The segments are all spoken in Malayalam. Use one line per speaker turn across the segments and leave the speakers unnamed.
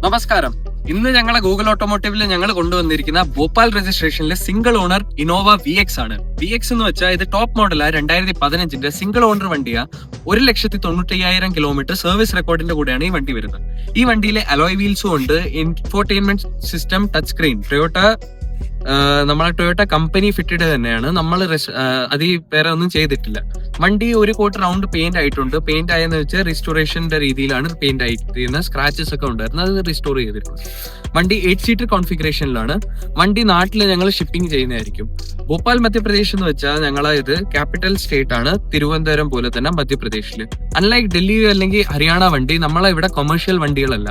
നമസ്കാരം. ഇന്ന് ഞങ്ങളെ ഗൂഗിൾ ഓട്ടോമോട്ടീവിൽ ഞങ്ങൾ കൊണ്ടുവന്നിരിക്കുന്ന ഭോപ്പാൽ രജിസ്ട്രേഷനിലെ സിംഗിൾ ഓണർ ഇന്നോവ VX ആണ്. VX എന്ന് വെച്ചാൽ ഇത് ടോപ്പ് മോഡലാ. 2015 സിംഗിൾ ഓണർ വണ്ടിയാ. 1,95,000 കിലോമീറ്റർ സർവീസ് റെക്കോർഡിന്റെ കൂടെയാണ് ഈ വണ്ടി വരുന്നത്. ഈ വണ്ടിയിലെ അലോയ് വീൽസും ഉണ്ട്, ഇൻഫോർടൈൻമെന്റ് സിസ്റ്റം, ടച്ച് സ്ക്രീൻ. നമ്മളെ ടൊയോട്ട കമ്പനി ഫിറ്റഡ് തന്നെയാണ്. നമ്മൾ അതിൽ വേറെ ഒന്നും ചെയ്തിട്ടില്ല. വണ്ടി ഒരു കോട്ട് റൗണ്ട് പെയിന്റ് ആയിട്ടുണ്ട്. പെയിന്റ് ആയെന്ന് വെച്ചാൽ റിസ്റ്റോറേഷന്റെ രീതിയിലാണ് പെയിന്റ് ആയിരിക്കുന്നത്. സ്ക്രാച്ചസ് ഒക്കെ ഉണ്ടായിരുന്നു, അത് റിസ്റ്റോർ ചെയ്തിട്ടുണ്ട്. വണ്ടി 8 സീറ്റർ കോൺഫിഗറേഷനിലാണ്. വണ്ടി നാട്ടിൽ ഞങ്ങൾ ഷിപ്പിംഗ് ചെയ്യുന്നതായിരിക്കും. ഭോപ്പാൽ മധ്യപ്രദേശ് എന്ന് വെച്ചാൽ ഞങ്ങളെ ഇത് ക്യാപിറ്റൽ സ്റ്റേറ്റ് ആണ്, തിരുവനന്തപുരം പോലെ തന്നെ മധ്യപ്രദേശിൽ. അൺലൈക്ക് ഡൽഹി അല്ലെങ്കിൽ ഹരിയാന വണ്ടി, നമ്മളെ ഇവിടെ കൊമേഴ്ഷ്യൽ വണ്ടികളല്ല.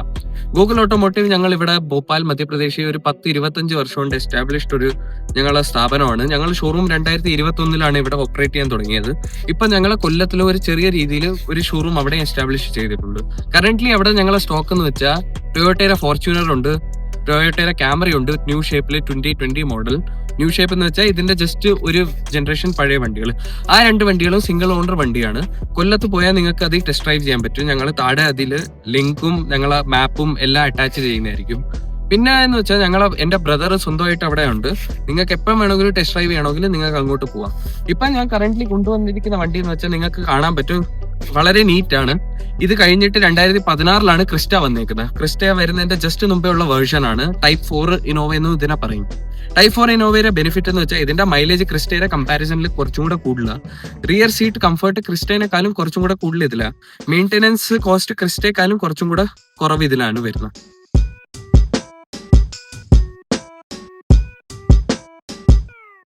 ഗൂഗിൾ ഓട്ടോമോട്ടീവ് ഞങ്ങൾ ഇവിടെ ഭോപ്പാൽ മധ്യപ്രദേശിൽ ഒരു 10-25 വർഷം കൊണ്ട് എസ്റ്റാബ്ലിഷ്ഡ് ഒരു ഞങ്ങളെ സ്ഥാപനമാണ്. ഞങ്ങൾ ഷോറൂം 2021 ഇവിടെ ഓപ്പറേറ്റ് ചെയ്യാൻ തുടങ്ങിയത്. ഇപ്പൊ ഞങ്ങളെ കൊല്ലത്തിൽ ഒരു ചെറിയ രീതിയിൽ ഒരു ഷോറൂം അവിടെ എസ്റ്റാബ്ലിഷ് ചെയ്തിട്ടുണ്ട്. കറന്റ്ലി അവിടെ ഞങ്ങളെ സ്റ്റോക്ക് എന്ന് വെച്ചാൽ ടൊയോട്ടയുടെ ഫോർച്യൂണർ ഉണ്ട്, ടൊയോട്ടയുടെ ക്യാമറ ഉണ്ട്, ന്യൂ ഷേപ്പിൽ 2020 മോഡൽ. ന്യൂ ഷേപ്പ് എന്ന് വെച്ചാൽ ഇതിന്റെ ജസ്റ്റ് ഒരു ജനറേഷൻ പഴയ വണ്ടികൾ. ആ 2 വണ്ടികളും സിംഗിൾ ഓണർ വണ്ടിയാണ്. കൊല്ലത്ത് പോയാൽ നിങ്ങൾക്ക് അത് ടെസ്റ്റ് ഡ്രൈവ് ചെയ്യാൻ പറ്റും. ഞങ്ങൾ താഴെ അതിൽ ലിങ്കും ഞങ്ങളെ മാപ്പും എല്ലാം അറ്റാച്ച് ചെയ്യുന്നതായിരിക്കും. പിന്നെ എന്ന് വെച്ചാൽ എന്റെ ബ്രദർ സ്വന്തമായിട്ട് അവിടെ ഉണ്ട്. നിങ്ങൾക്ക് എപ്പം വേണമെങ്കിലും ടെസ്റ്റ് ഡ്രൈവ് ചെയ്യണമെങ്കിൽ നിങ്ങൾക്ക് അങ്ങോട്ട് പോവാം. ഇപ്പൊ ഞാൻ കറന്റ്ലി കൊണ്ടുവന്നിരിക്കുന്ന വണ്ടി എന്ന് വെച്ചാൽ നിങ്ങൾക്ക് കാണാൻ പറ്റും, വളരെ നീറ്റ് ആണ്. ഇത് കഴിഞ്ഞിട്ട് 2016 ക്രിസ്റ്റ വന്നേക്കുന്നത്. ക്രിസ്റ്റ വരുന്നതിന്റെ ജസ്റ്റ് മുമ്പേ ഉള്ള വേർഷൻ ആണ്. ടൈപ്പ് 4 ഇന്നോവ എന്ന് ഇതിനെ പറയും. ടൈപ്പ് 4 ഇന്നോവയുടെ ബെനിഫിറ്റ് എന്ന് വെച്ചാൽ ഇതിന്റെ മൈലേജ് ക്രിസ്റ്റയുടെ കമ്പാരിസണിൽ കുറച്ചും കൂടെ കൂടുതലാണ്. റിയർ സീറ്റ് കംഫർട്ട് ക്രിസ്റ്റേനെക്കാളും കുറച്ചും കൂടെ കൂടുതൽ ഇതിലാണ്. മെയിൻ്റെനൻസ് കോസ്റ്റ് ക്രിസ്റ്റയെക്കാളും കുറച്ചും കൂടെ കുറവ് ഇതിലാണ് വരുന്നത്.